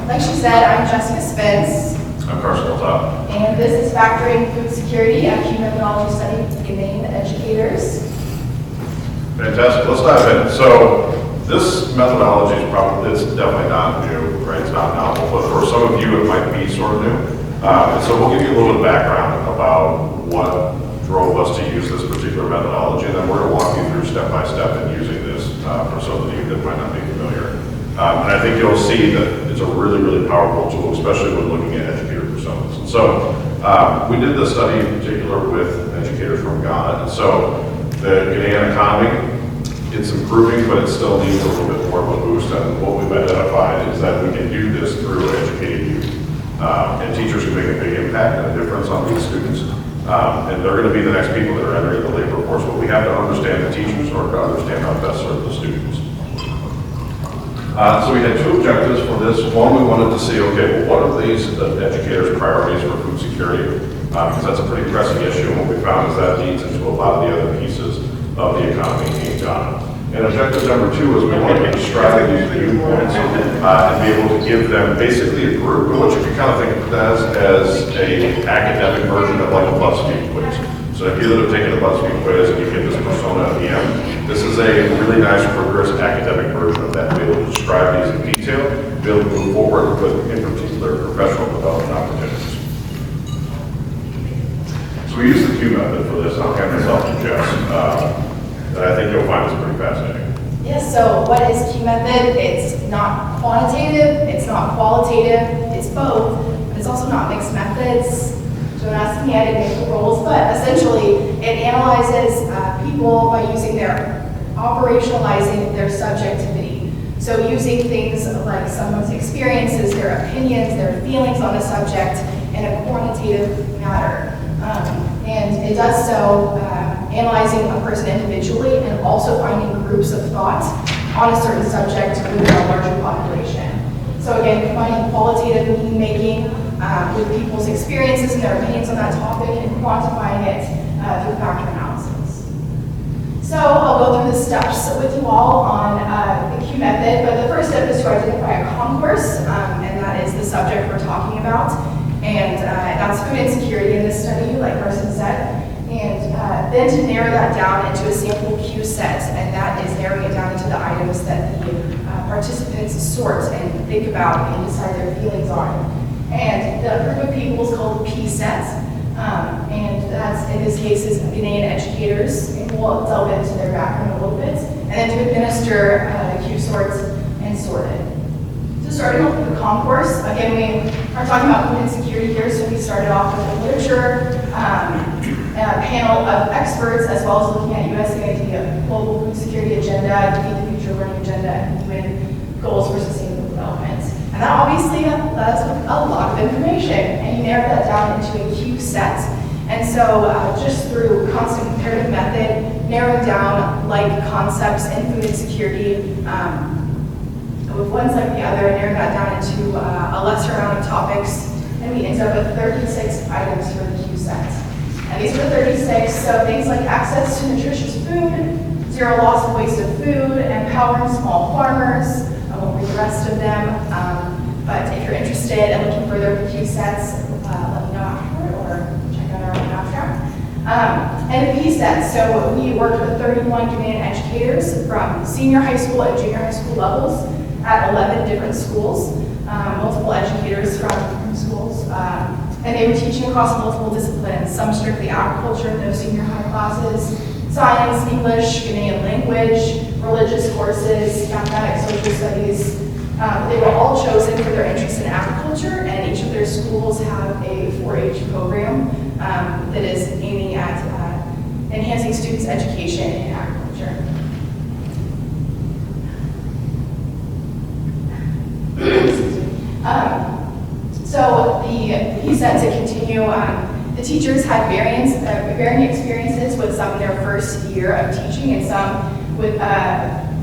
Like she said, I'm Jessica Spence. I'm Carson, Letot. And this is Factoring Food Security at Q Methodology Study Ghanaian Educators. Fantastic. Let's dive in. So this methodology is probably, it's definitely not new, right? It's not novel, but for some of you it might be sort of new. And so we'll give you a little bit of background about what drove us to use this particular methodology, and then we're going to walk you through step by step in using this for some of you that might not be familiar. And I think you'll see that it's a really, really powerful tool, especially when looking at educator personas. And so we did this study in particular with educators from Ghana. And so the Ghanaian economy, it's improving, but it still needs a little bit more of a boost. And what we've identified is that we can do this through educating youth. And teachers can make a big impact and a difference on these students. And they're going to be the next people that are entering the labor force. But we have to understand the teachers in order to understand how to best serve the students. So we had two objectives for this. One, we wanted to see, okay, well, what are these educators' priorities for food security? Because that's a pretty pressing issue. And what we found is that leads into a lot of the other pieces of the economy in Ghana. And objective number two is we want to extract these viewpoints and be able to give them basically a group, what you can kind of think of as a academic version of like a BuzzFeed quiz. So if you that have taken a BuzzFeed quiz and you get this persona at the end, this is a really nice, rigorous academic version of that, to be able to describe these in detail, be able to move forward with, in particular, professional development opportunities. So we use the Q method for this. I'll hand this off to Jess. I think you'll find this pretty fascinating. Yes, so what is Q method? It's not quantitative, it's not qualitative, it's both, but it's also not mixed methods. Don't ask me, I didn't make the rules, but essentially it analyzes people by operationalizing their subjectivity. So using things like someone's experiences, their opinions, their feelings on a subject in a quantitative manner. And it does so analyzing a person individually and also finding groups of thought on a certain subject within a larger population. So again, combining qualitative meaning making with people's experiences and their opinions on that topic and quantifying it through factor analysis. So I'll go through the steps with you all on the Q method, but the first step is to identify a concourse, and that is the subject we're talking about. And that's food insecurity in this study, like Carson said. And then to narrow that down into a sample Q set, and that is narrowing it down into the items that the participants sort and think about and decide their feelings on. And the group of people is called P set, and that's, in this case, is Ghanaian educators, and we'll delve into their background a little bit, and then to administer the Q sorts and sorted. So starting off with the concourse, again, we are talking about food insecurity here, so we started off with the literature, a panel of experts, as well as looking at USAID Global Food Security Agenda, Feed the Future Learning Agenda, and UN Goals for Sustainable Development. And that obviously, that's a lot of information, and you narrow that down into a Q set. And so just through constant comparative method, narrowing down like concepts in food insecurity, with one's like the other, narrow that down into a lesser amount of topics, and we end up with 36 items for the Q set. And these are the 36, so things like access to nutritious food, zero loss of waste of food, empowering small farmers. I won't read the rest of them, but if you're interested and looking for their Q sets, let me know afterward or check out our own abstract. And the P sets, so we worked with 31 Ghanaian educators from senior high school and junior high school levels at 11 different schools, multiple educators from schools. And they were teaching across multiple disciplines, some strictly agriculture, no senior high classes, science, English, Ghanaian language, religious courses, mathematics, social studies. They were all chosen for their interest in agriculture, and each of their schools have a 4-H program that is aiming at enhancing students' education in agriculture. So the P set to continue, the teachers had varying experiences with some in their first year of teaching and some with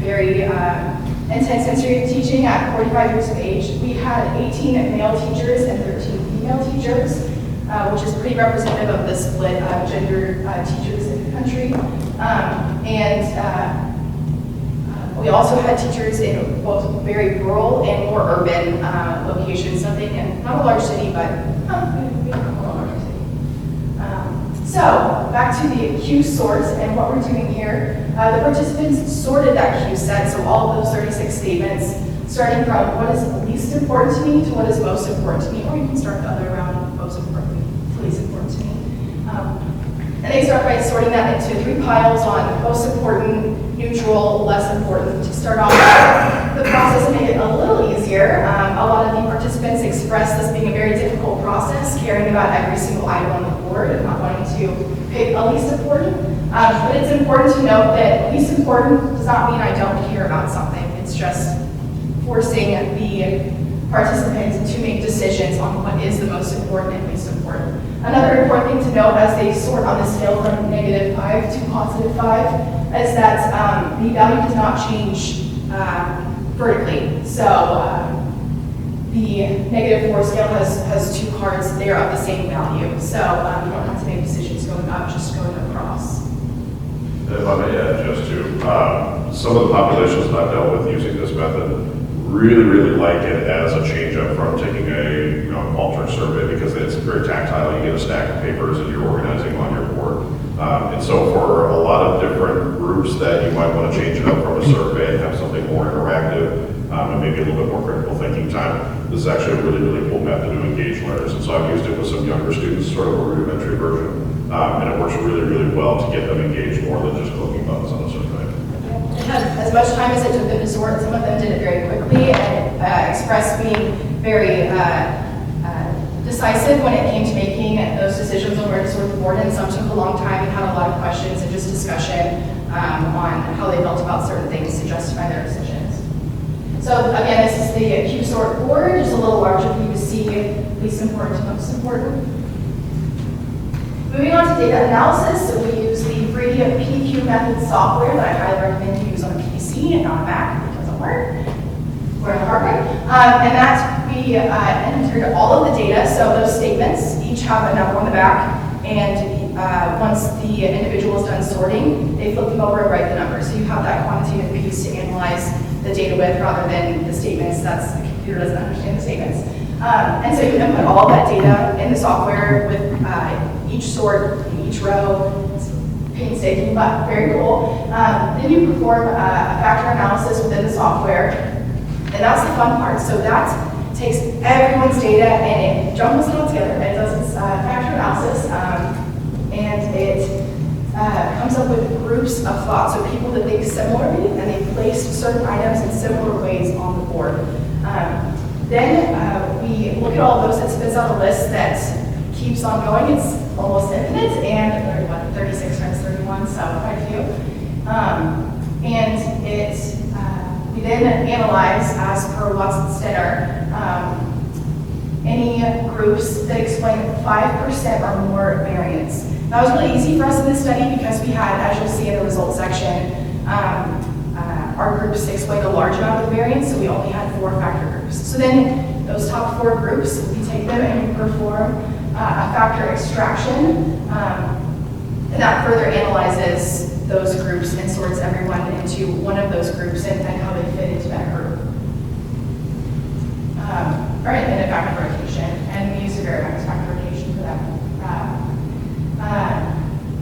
very intense history of teaching at 45 years of age. We had 18 male teachers and 13 female teachers, which is pretty representative of the split of gender teachers in the country. We also had teachers in both very rural and more urban locations, nothing, and not a large city, but maybe a large city. So back to the Q sorts and what we're doing here. The participants sorted that Q set, so all of those 36 statements, starting from what is least important to me to what is most important to me, or you can start the other way around, most important to least important to me. And they start by sorting that into 3 piles on most important, neutral, less important. To start off the process and make it a little easier, a lot of the participants expressed this being a very difficult process, caring about every single item on the board and not wanting to pick a least important. But it's important to note that least important does not mean I don't care about something. It's just forcing the participants to make decisions on what is the most important and least important. Another important thing to note as they sort on the scale from -5 to +5 is that the value does not change vertically. So the -4 scale has 2 cards, they are of the same value. So you don't have to make decisions going up, just going across. If I may add just to, some of the populations that I've dealt with using this method really like it as a change up from taking a alternate survey, because it's very tactile. You get a stack of papers and you're organizing on your board. And so for a lot of different groups that you might want to change it up from a survey and have something more interactive and maybe a little bit more critical thinking time, this is actually a really cool method to engage learners. And so I've used it with some younger students, sort of a rudimentary version, and it works really well to get them engaged more than just clicking buttons on a survey. It had as much time as it took them to sort. Some of them did it very quickly and expressed being very decisive when it came to making those decisions on where to sort the board, and some took a long time and had a lot of questions and just discussion on how they felt about certain things to justify their decisions. So again, this is the Q sort board, just a little larger for you to see least important to most important. Moving on to data analysis, so we use the free PQ method software that I highly recommend you use on a PC and not a Mac. It doesn't work. Or on the hard way. And that we entered all of the data, so those statements each have a number on the back, and once the individual is done sorting, they flip them over and write the number. So you have that quantitative piece to analyze the data with, rather than the statements. That's, the computer doesn't understand the statements. And so you input all of that data in the software with each sort in each row. It's painstaking, but very cool. Then you perform a factor analysis within the software, and that's the fun part. So that takes everyone's data and it jumbles it all together. It does its factor analysis, and it comes up with groups of thought. So people that think similarly, and they place certain items in similar ways on the board. Then we look at all of those. It spits out a list that keeps on going. It's almost infinite, and 36 times 31, so quite a few. And it, we then analyze, as per Watson-Stenner, any groups that explain 5% or more variance. That was really easy for us in this study because we had, as you'll see in the results section, our groups explained a large amount of variance, so we only had 4 factor groups. So then those top 4 groups, we take them and we perform a factor extraction, and that further analyzes those groups and sorts everyone into one of those groups and how they fit into that group. All right, and a factor rotation, and we use a variance factor rotation for that.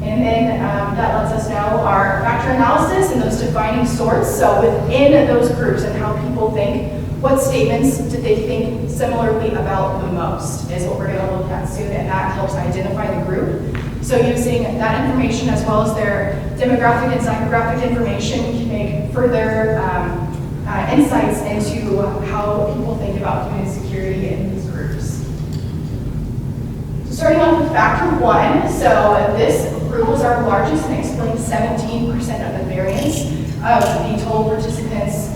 And then that lets us know our factor analysis and those defining sorts. So within those groups and how people think, what statements did they think similarly about the most is what we're going to look at soon, and that helps identify the group. So using that information as well as their demographic and psychographic information, we can make further insights into how people think about food insecurity in these groups. So starting off with factor 1, so this group was our largest and explained 17% of the variance of the total participants'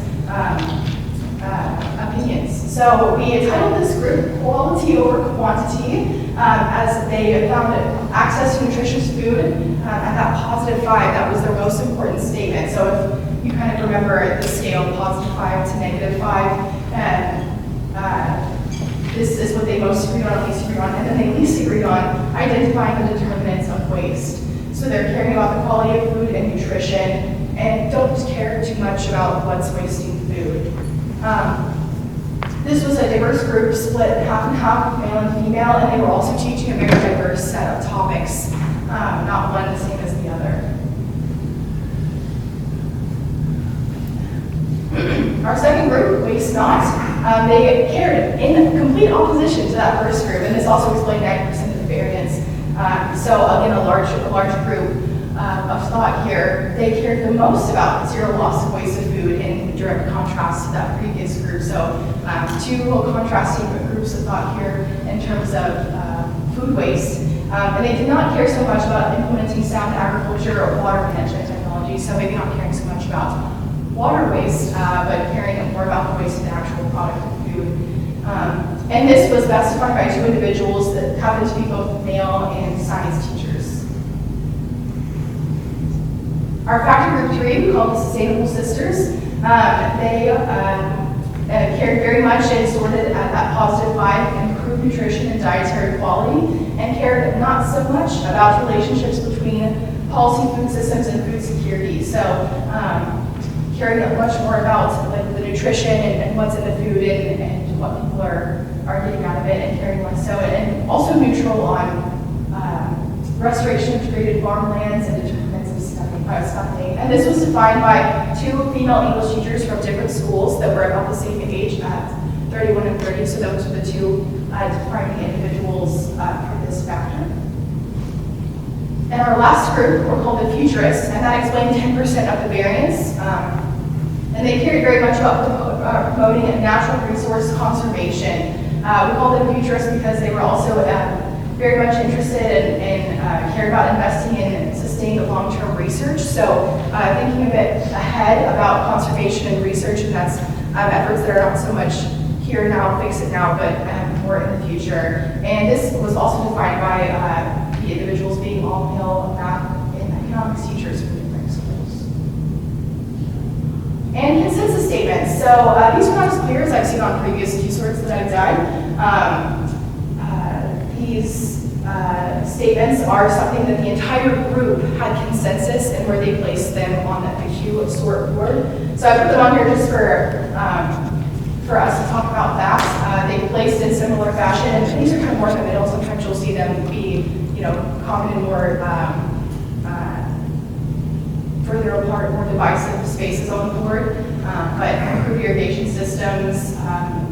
opinions. So we titled this group Quality Over Quantity, as they found access to nutritious food at that +5. That was their most important statement. So if you kind of remember the scale, +5 to -5, this is what they most agreed on, least agreed on, and then they least agreed on identifying the determinants of waste. So they're caring about the quality of food and nutrition, and don't care too much about what's wasting food. This was a diverse group, split half and half, male and female, and they were also teaching a very diverse set of topics, not one the same as the other. Our second group, Waste Not, they cared in complete opposition to that first group, and this also explained 90% of the variance. So again, a large group of thought here. They cared the most about zero loss of waste of food in direct contrast to that previous group. So two contrasting groups of thought here in terms of food waste. And they did not care so much about implementing sound agriculture or water management technology, so maybe not caring so much about water waste, but caring more about the waste of the actual product of food. And this was best defined by two individuals that happened to be both male and science teachers. Our factor group 3, we call the Sustainable Sisters. They cared very much and sorted at that positive vibe, improved nutrition and dietary quality, and cared not so much about relationships between policy food systems and food security. So caring much more about like the nutrition and what's in the food and what people are getting out of it, and caring less so, and also neutral on restoration of degraded farmlands and determinants of stuffing. And this was defined by two female English teachers from different schools that were about the same age at 31 and 30, so those were the two defining individuals for this factor. And our last group were called the Futurists, and that explained 10% of the variance. And they cared very much about promoting natural resource conservation. We call them Futurists because they were also very much interested and cared about investing in sustained long-term research. So thinking a bit ahead about conservation and research, and that's efforts that are not so much here now, fix it now, but more in the future. And this was also defined by the individuals being all male math and economics teachers from different schools. And consensus statements. So these are not as clear as I've seen on previous key sorts that I've done. These statements are something that the entire group had consensus and where they placed them on the Q sort board. So I put them on here just for us to talk about that. They placed in similar fashion, and these are kind of more in the middle. Sometimes you'll see them be, common in more further apart, more divisive spaces on the board. But improved irrigation systems,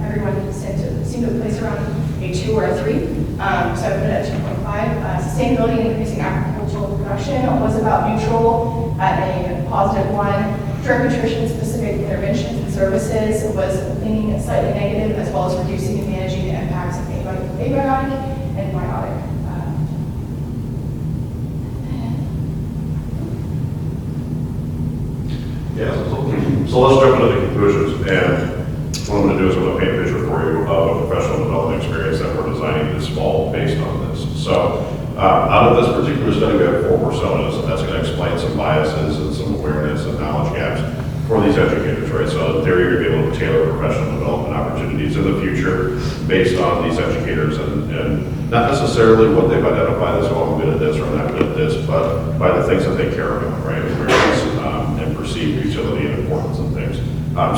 everyone seemed to place around a 2 or a 3. So I put it at 2.5. Sustainability and increasing agricultural production was about neutral at a positive 1. Drug nutrition specific interventions and services was leaning slightly negative, as well as reducing and managing the impacts of abiotic and biotic. So let's jump into the conclusions. And what I'm going to do is I'm going to paint a picture for you of a professional development experience that we're designing this fall based on this. So out of this particular study, we have 4 personas, and that's going to explain some biases and some awareness and knowledge gaps for these educators, right? So in theory, you're going to be able to tailor professional development opportunities in the future based on these educators and not necessarily what they've identified as, oh, I'm good at this or I'm not good at this, but by the things that they care about, right? Awareness and perceived utility and importance and things.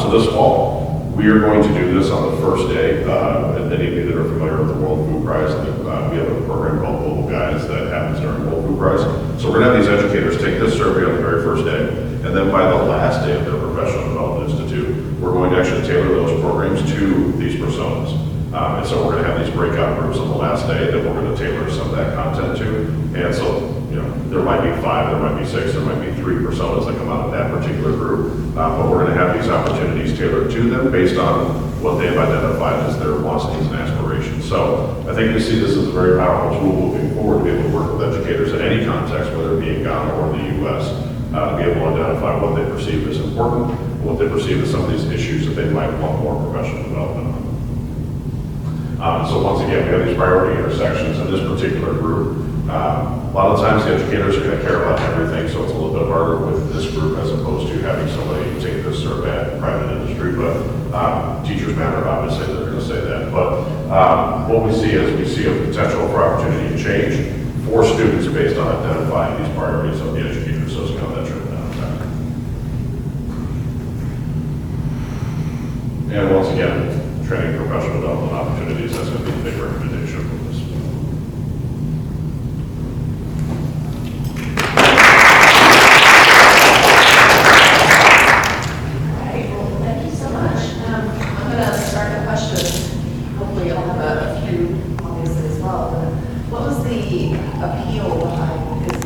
So this fall, we are going to do this on the first day. And any of you that are familiar with the World Food Prize, we have a program called Global Guides that happens during World Food Prize. So we're going to have these educators take this survey on the very first day, and then by the last day of their Professional Development Institute, we're going to actually tailor those programs to these personas. And so we're going to have these breakout groups on the last day that we're going to tailor some of that content to. And so, there might be 5, there might be 6, there might be 3 personas that come out of that particular group. But we're going to have these opportunities tailored to them based on what they've identified as their wants, needs, and aspirations. So I think we see this as a very powerful tool moving forward to be able to work with educators in any context, whether it be in Ghana or the U.S., to be able to identify what they perceive as important, what they perceive as some of these issues that they might want more professional development on. So once again, we have these priority intersections in this particular group. A lot of times the educators are going to care about everything, so it's a little bit harder with this group as opposed to having somebody take this survey at private industry. But teachers matter, obviously, they're going to say that. But what we see is we see a potential for opportunity to change for students based on identifying these priorities of the educators. So it's kind of that trickle down effect. And once again, training professional development opportunities, that's going to be a big recommendation from this. All right, well, thank you so much. I'm going to start the questions. Hopefully you'll have a few, obviously, as well. But what was the appeal behind, because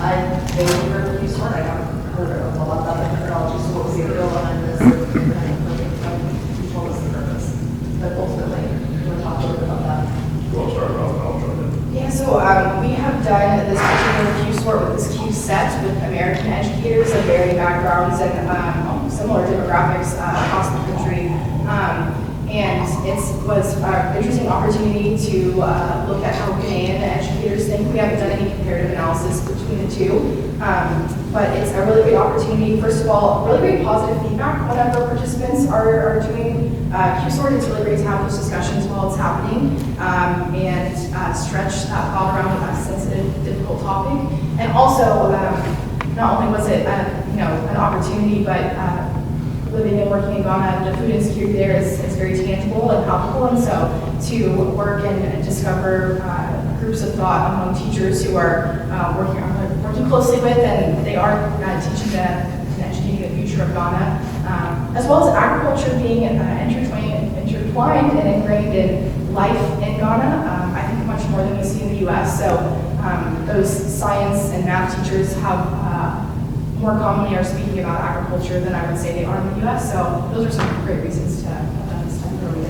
they heard of you sort, I haven't heard a lot about the methodology, so what was the appeal behind this? You told us the purpose, but ultimately, we'll talk a little bit about that. We'll start off, I'll jump in. Yeah, so we have done this particular Q sort with this Q set with American educators of varying backgrounds and similar demographics across the country. And it was an interesting opportunity to look at how Ghanaian educators think. We haven't done any comparative analysis between the two, but it's a really great opportunity. First of all, really great positive feedback whenever participants are doing Q-Sort. It's really great to have those discussions while it's happening and stretch that thought around a sensitive, difficult topic. And also, not only was it an opportunity, but living and working in Ghana, the food insecurity there is very tangible and palpable, and so to work and discover groups of thought among teachers who are working closely with, and they are teaching and educating the future of Ghana, as well as agriculture being intertwined and ingrained in life in Ghana, I think much more than we see in the U.S. So those science and math teachers have more commonly are speaking about agriculture than I would say they are in the U.S. So those are some great reasons to have done this time early.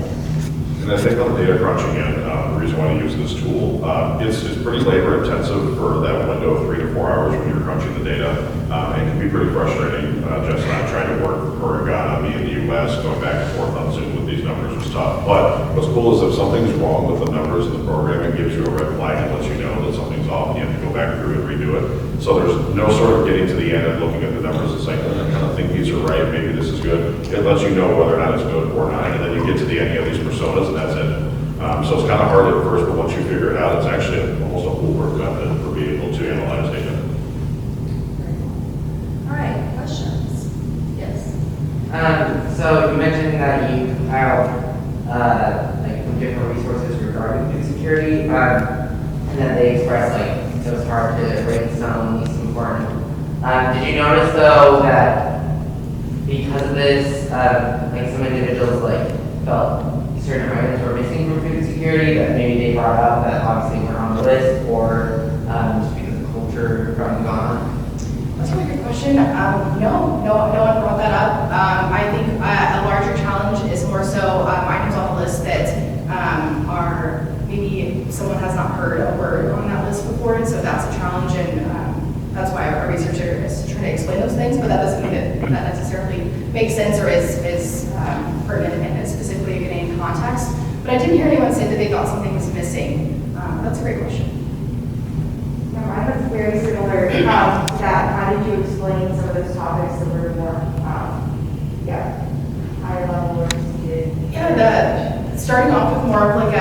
And I think on the data crunching end, the reason why you use this tool, it's pretty labor intensive for that window of 3 to 4 hours when you're crunching the data. It can be pretty frustrating. Just not trying to work for Ghana, me in the U.S., going back and forth on Zoom with these numbers was tough. But what's cool is if something's wrong with the numbers in the program, it gives you a red flag and lets you know that something's off and you have to go back through and redo it. So there's no sort of getting to the end and looking at the numbers and saying, I kind of think these are right, maybe this is good. It lets you know whether or not it's good or not, and then you get to the end of these personas and that's it. So it's kind of hard at first, but once you figure it out, it's actually almost a foolproof method for being able to analyze data. All right, questions? Yes. So you mentioned that you have like some different resources regarding food security, and that they express like so it's hard to rate some least important. Did you notice though that because of this, like some individuals like felt certain items were missing from food security that maybe they brought up that obviously weren't on the list, or just because of culture from Ghana? That's a really good question. No one brought that up. I think a larger challenge is more so items on the list that are maybe someone has not heard a word on that list before, and so that's a challenge, and that's why our researcher is trying to explain those things, but that doesn't mean that necessarily makes sense or is pertinent in specifically a Ghanaian context. But I didn't hear anyone say that they thought something was missing. That's a great question. No, mine was very similar to that. How did you explain some of those topics that were more, higher level or needed? Yeah, starting off with more of like a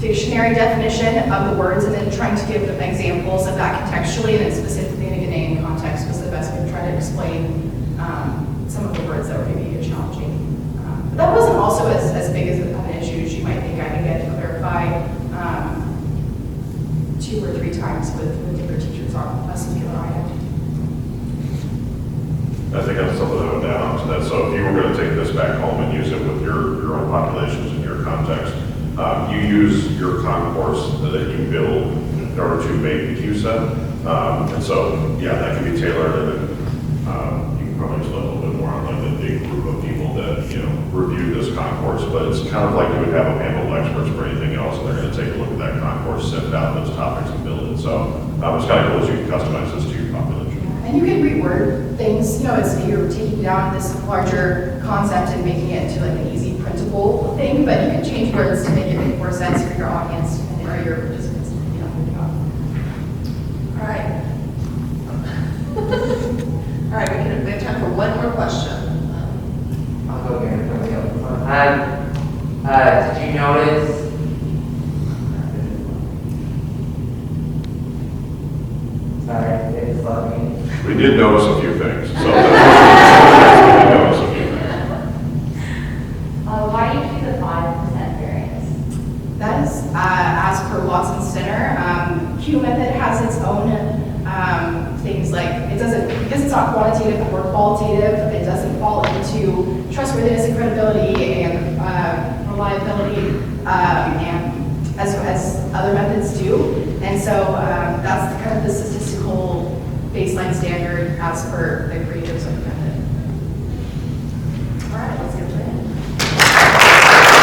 dictionary definition of the words and then trying to give them examples of that contextually and then specifically in a Ghanaian context was the best way to try to explain some of the words that were maybe challenging. But that wasn't also as big as an issue as you might think. I think I had to clarify 2 or 3 times with different teachers on a singular item. I think that's something I would add on to that. So if you were going to take this back home and use it with your own populations in your context, you use your concourse that you build in order to make the Q set. And so, yeah, that can be tailored, and then you can probably explain a little bit more on like the big group of people that, review this concourse. But it's kind of like you would have a panel of experts for anything else, and they're going to take a look at that concourse, sift out those topics, and build it. So it's kind of cool as you can customize this to your population. And you can reword things, you're taking down this larger concept and making it into like an easy printable thing, but you can change words to make it make more sense for your audience or your participants. All right. All right, we have time for one more question. I'll go again from the other one. Did you notice? Sorry, it just left me. We did notice a few things. So we did notice a few things. That is as per Watson Center. Q method has its own things like, it doesn't, because it's not quantitative or qualitative, it doesn't fall into trustworthiness and credibility and reliability and as other methods do. And so that's kind of the statistical baseline standard as per the creators of the method.